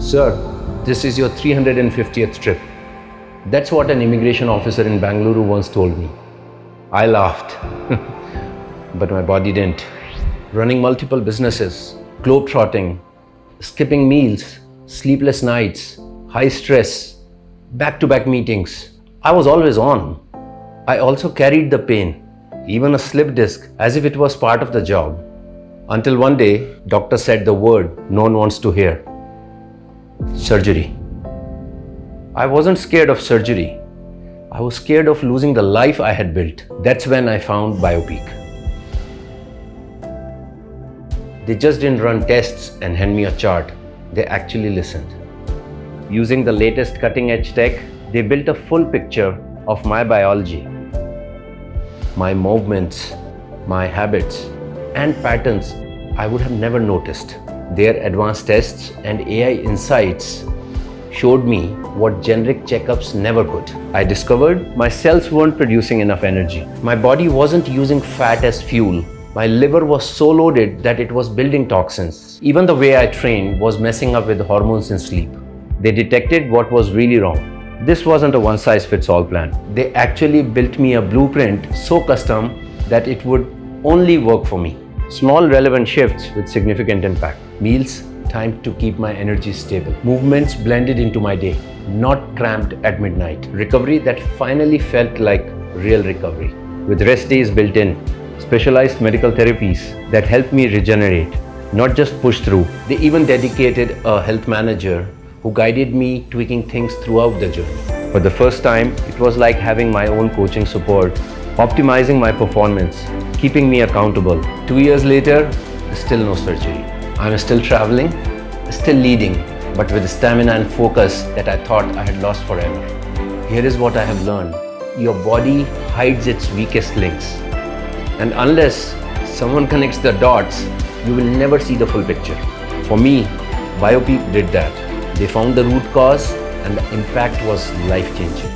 Sir, this is your 350th trip. That's what an immigration officer in Bangalore once told me. I laughed, but my body didn't. Running multiple businesses, globetrotting, skipping meals, sleepless nights, high stress, back-to-back meetings. I was always on. I also carried the pain, even a slip disc, as if it was part of the job. Until one day, doctor said the word no one wants to hear. Surgery. I wasn't scared of surgery. I was scared of losing the life I had built. That's when I found Biopeak. They just didn't run tests and hand me a chart. They actually listened. Using the latest cutting-edge tech, they built a full picture of my biology, my movements, my habits, and patterns I would have never noticed. Their advanced tests and AI insights showed me what generic checkups never could. I discovered my cells weren't producing enough energy. My body wasn't using fat as fuel. My liver was so loaded that it was building toxins. Even the way I trained was messing up with hormones in sleep. They detected what was really wrong. This wasn't a one-size-fits-all plan. They actually built me a blueprint so custom that it would only work for me. Small relevant shifts with significant impact. Meals timed to keep my energy stable. Movements blended into my day, not cramped at midnight. Recovery that finally felt like real recovery. With rest days built in, specialized medical therapies that helped me regenerate, not just push through. They even dedicated a health manager who guided me tweaking things throughout the journey. For the first time, it was like having my own coaching support, optimizing my performance, keeping me accountable. 2 years later, still no surgery. I'm still traveling, still leading, but with stamina and focus that I thought I had lost forever. Here is what I have learned. Your body hides its weakest links. And unless someone connects the dots, you will never see the full picture. For me, Biopeak did that. They found the root cause and the impact was life-changing.